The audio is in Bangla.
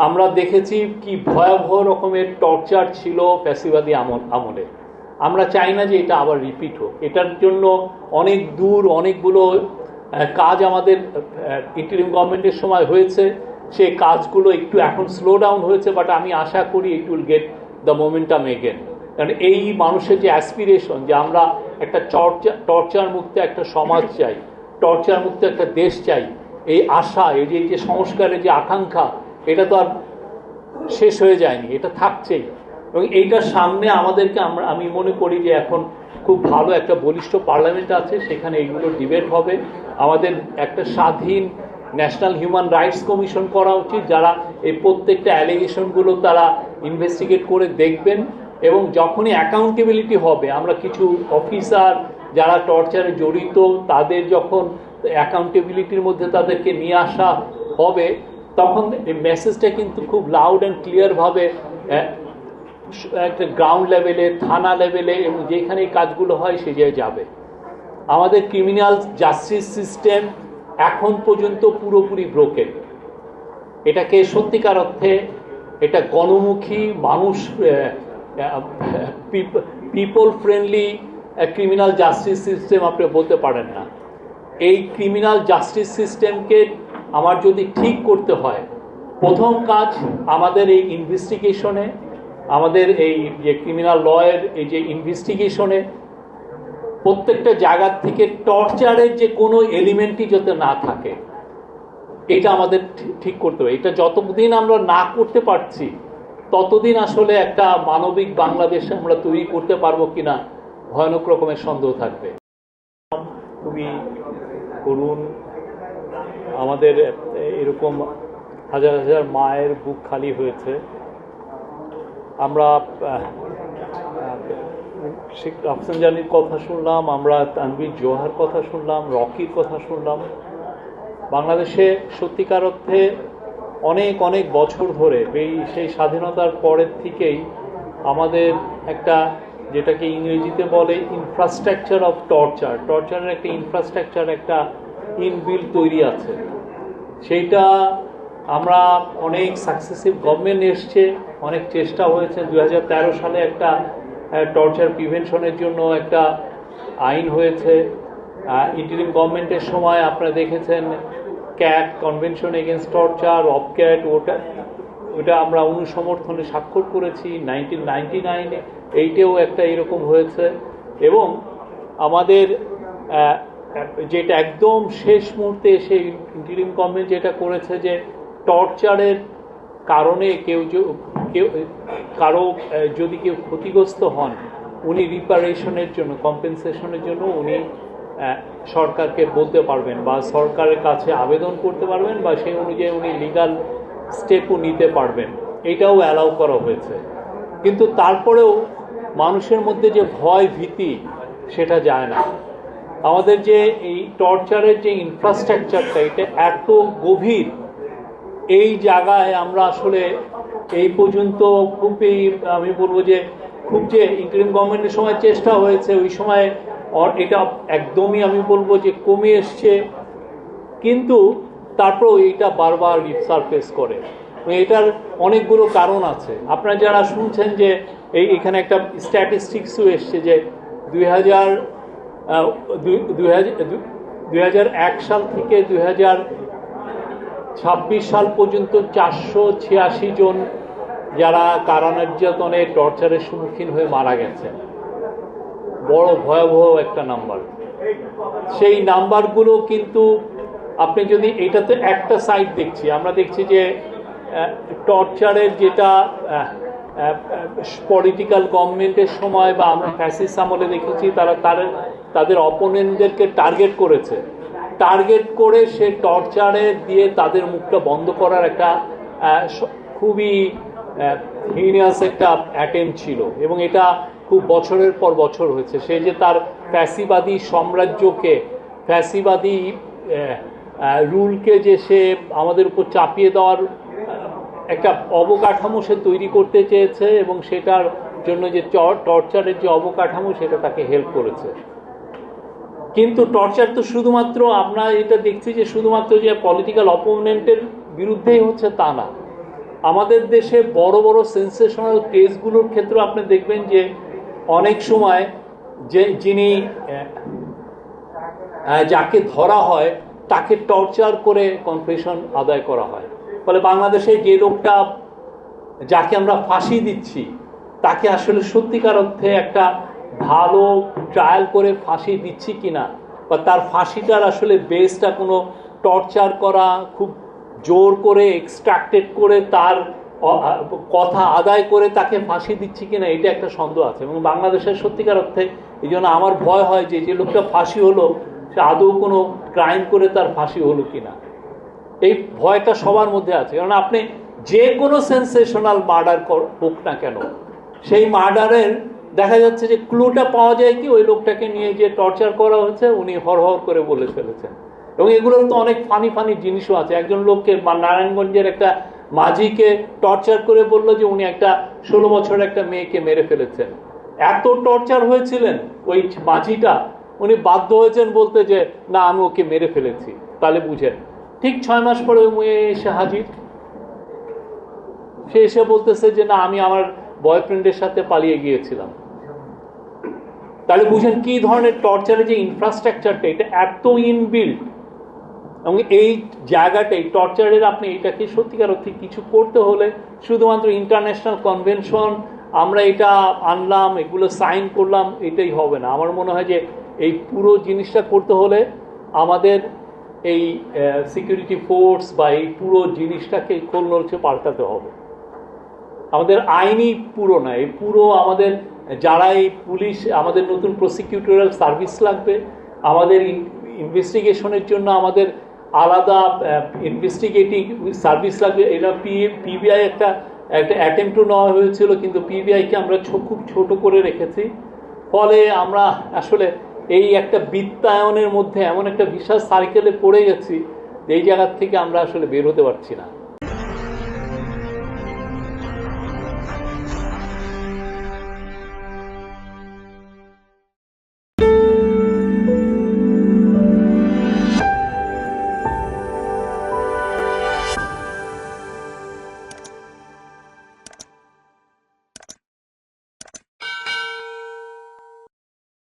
আমরা দেখেছি কি ভয়াবহ রকমের টর্চার ছিল ফ্যাসিবাদী আমলে। আমরা চাই না যে এটা আবার রিপিট হোক। এটার জন্য অনেক দূর অনেকগুলো কাজ আমাদের ইন্টারিম গভর্নমেন্টের সময় হয়েছে, সেই কাজগুলো একটু এখন স্লো ডাউন হয়েছে, বাট আমি আশা করি it will get the momentum again. কারণ এই মানুষের যে অ্যাসপিরেশন যে আমরা একটা টর্চার মুক্ত একটা সমাজ চাই, টর্চার মুক্ত একটা দেশ চাই, এই আশা, এই যে সংস্কারের যে আকাঙ্ক্ষা, এটা তো আর শেষ হয়ে যায়নি, এটা থাকছেই। এবং এইটার সামনে আমাদেরকে আমি মনে করি যে এখন খুব ভালো একটা বলিষ্ঠ পার্লামেন্ট আছে, সেখানে এইগুলো ডিবেট হবে। আমাদের একটা স্বাধীন ন্যাশনাল হিউম্যান রাইটস কমিশন করা উচিত, যারা এই প্রত্যেকটা অ্যালিগেশনগুলো তারা ইনভেস্টিগেট করে দেখবেন। এবং যখনই অ্যাকাউন্টেবিলিটি হবে, আমরা কিছু অফিসার যারা টর্চারে জড়িত তাদের যখন অ্যাকাউন্টেবিলিটির মধ্যে তাদেরকে নিয়ে আসা হবে, তখন এই মেসেজটা কিন্তু খুব লাউড অ্যান্ড ক্লিয়ারভাবে একটা গ্রাউন্ড লেভেলে, থানা লেভেলে এবং যেখানে এই কাজগুলো হয় সে জায়গায় যাবে। আমাদের ক্রিমিনাল জাস্টিস সিস্টেম এখন পর্যন্ত পুরোপুরি ব্রোকেন। এটাকে সত্যিকার অর্থে এটা গণমুখী মানুষ, people friendly criminal justice system আপনি বলতে পারেন না। এই ক্রিমিনাল জাস্টিস সিস্টেমকে আমার যদি ঠিক করতে হয়, প্রথম কাজ আমাদের এই ইনভেস্টিগেশনে, আমাদের এই যে ক্রিমিনাল লয়ের এই যে ইনভেস্টিগেশনে প্রত্যেকটা জায়গার থেকে টর্চারের যে কোনো এলিমেন্টই যাতে না থাকে, এটা আমাদের ঠিক করতে হবে। এটা যতদিন আমরা না করতে পারছি ততদিন আসলে একটা মানবিক বাংলাদেশ আমরা তৈরি করতে পারবো কিনা ভয়ানক রকমের সন্দেহ থাকবে। খুবই করুণ, আমাদের এরকম হাজার হাজার মায়ের বুক খালি হয়েছে। আমরা শেখ রাফসানজানির কথা শুনলাম, আমরা তানভীর জোহার কথা শুনলাম, রকির কথা শুনলাম। বাংলাদেশে সত্যিকার অর্থে অনেক অনেক বছর ধরে সেই স্বাধীনতার পরের থেকেই আমাদের একটা, যেটাকে ইংরেজিতে বলে ইনফ্রাস্ট্রাকচার অফ টর্চারের একটা ইনফ্রাস্ট্রাকচার, একটা ইনবিল্ড তৈরি আছে। সেইটা আমরা অনেক সাকসেসিভ গভর্নমেন্ট এসছে, অনেক চেষ্টা হয়েছে। 2013 সালে একটা টর্চার প্রিভেনশনের জন্য একটা আইন হয়েছে। ইন্টারিম গভর্নমেন্টের সময় আপনারা দেখেছেন ক্যাট, কনভেনশন এগেনস্ট টর্চার, অপক্যাট, ওটা আমরা অনুসমর্থনে স্বাক্ষর করেছি 1999-এ। এইটাও একটা এরকম হয়েছে। এবং আমাদের যেটা একদম শেষ মুহূর্তে এসে ইন্টারিম গভর্নমেন্ট যেটা করেছে যে টর্চারের কারণে কারো যদি কেউ ক্ষতিগ্রস্ত হন, উনি রিপারেশনের জন্য, কম্পেনসেশনের জন্য উনি সরকারকে বলতে পারবেন বা সরকারের কাছে আবেদন করতে পারবেন বা সেই অনুযায়ী উনি লিগাল স্টেপও নিতে পারবেন। এটাও অ্যালাউ করা হয়েছে। কিন্তু তারপরেও মানুষের মধ্যে যে ভয় ভীতি সেটা যায় না। আমাদের যে এই টর্চারের যে ইনফ্রাস্ট্রাকচারটা, এটা এত গভীর, এই জায়গায় আমরা আসলে এই পর্যন্ত খুবই, আমি বলবো যে খুব, যে ইন্টারিম গভর্নমেন্টের সময় চেষ্টা হয়েছে ওই সময় এটা একদমই আমি বলবো যে কমে এসছে, কিন্তু তারপরেও এটা বারবার রিসারফেস করে। এটার অনেকগুলো কারণ আছে। আপনারা যারা শুনছেন যে এখানে একটা স্ট্যাটিস্টিক্সও এসছে যে 2001 সাল থেকে 2026 সাল পর্যন্ত 486 জন যারা কারা নির্যাতনে টর্চারের সম্মুখীন হয়ে মারা গেছে। বড় ভয়াবহ একটা নাম্বার। সেই নাম্বারগুলো কিন্তু আপনি যদি, এটাতে একটা সাইড দেখছি, আমরা দেখছি যে টর্চারের যেটা পলিটিক্যাল গভর্নমেন্টের সময় বা আমরা ফ্যাসিস্ট আমলে দেখেছি, তাদের অপোনেন্টদেরকে টার্গেট করেছে, টার্গেট করে সে টর্চারের দিয়ে তাদের মুখটা বন্ধ করার একটা খুবই হিনিয়াস একটা অ্যাটেম্প ছিল। এবং এটা খুব বছরের পর বছর হয়েছে। সে যে তার ফ্যাসিবাদী সাম্রাজ্যকে, ফ্যাসিবাদী রুলকে যে সে আমাদের উপর চাপিয়ে দেওয়ার একটা অবকাঠামো সে তৈরি করতে চেয়েছে, এবং সেটার জন্য যে টর্চারের যে অবকাঠামো সেটা তাকে হেল্প করেছে। কিন্তু টর্চার তো শুধুমাত্র, আমরা এটা দেখছি যে শুধুমাত্র যে পলিটিক্যাল অপোনেন্টের বিরুদ্ধেই হচ্ছে তা না। আমাদের দেশে বড় বড় সেন্সেশনাল কেসগুলোর ক্ষেত্রে আপনি দেখবেন যে অনেক সময় যিনি যাকে ধরা হয় তাকে টর্চার করে কনফেশন আদায় করা হয়। ফলে বাংলাদেশে যে লোকটা যাকে আমরা ফাঁসি দিচ্ছি তাকে আসলে সত্যিকার অর্থে একটা ভালো ট্রায়াল করে ফাঁসি দিচ্ছি কিনা, বা তার ফাঁসিটার আসলে বেসটা কোনো টর্চার করা, খুব জোর করে এক্সট্রাক্টেড করে তার কথা আদায় করে তাকে ফাঁসি দিচ্ছি কিনা, এটা একটা সন্দেহ আছে। এবং বাংলাদেশের সত্যিকার অর্থে এই জন্য আমার ভয় হয় যে যে লোকটা ফাঁসি হলো সে আদৌ কোনো ক্রাইম করে তার ফাঁসি হলো কিনা, এই ভয়টা সবার মধ্যে আছে। কারণ আপনি যে কোনো সেন্সেশনাল মার্ডার হোক না কেন, সেই মার্ডারের দেখা যাচ্ছে যে ক্লুটা পাওয়া যায় কি ওই লোকটাকে নিয়ে যে টর্চার করা হয়েছে উনি হরহর করে বলে ফেলেছেন। এবং এগুলোর তো অনেক ফানি ফানি জিনিসও আছে। একজন লোককে নারায়ণগঞ্জের একটা মাঝিকে টর্চার করে বললো যে উনি একটা 16 বছরের একটা মেয়েকে মেরে ফেলেছেন। এত টর্চার হয়েছিলেন ওই মাঝিটা, উনি বাধ্য হয়েছেন বলতে যে না আমি ওকে মেরে ফেলেছি। তাহলে বুঝেন, ঠিক 6 মাস পরে ওই মেয়ে এসে হাজির, সে এসে বলতেছে যে না আমি আমার বয়ফ্রেন্ডের সাথে পালিয়ে গিয়েছিলাম। তাহলে বুঝেন কি ধরনের টর্চারের যে ইনফ্রাস্ট্রাকচারটা, এটা এত ইনবিল্ড। এবং এই জায়গাটা এই টর্চারের আপনি এটাকে সত্যিকার অর্থে কিছু করতে হলে শুধুমাত্র ইন্টারন্যাশনাল কনভেনশন আমরা এটা আনলাম, এগুলো সাইন করলাম, এটাই হবে না। আমার মনে হয় যে এই পুরো জিনিসটা করতে হলে আমাদের এই সিকিউরিটি ফোর্স বা এই পুরো জিনিসটাকে খোলনলচে পাল্টাতে হবে। আমাদের আইনি পুরো না, এই পুরো আমাদের যারা এই পুলিশ, আমাদের নতুন প্রসিকিউটোরিয়াল সার্ভিস লাগবে, আমাদের ইনভেস্টিগেশনের জন্য আমাদের আলাদা ইনভেস্টিগেটিং সার্ভিস লাগবে। এটা পিবিআই একটা অ্যাটেম্পটও নেওয়া হয়েছিল, কিন্তু পিবিআইকে আমরা খুব ছোট করে রেখেছি। ফলে আমরা আসলে এই একটা বিত্তায়নের মধ্যে এমন একটা বিশাল সার্কেলে পড়ে গেছি যে এই জায়গার থেকে আমরা আসলে বের হতে পারছি না।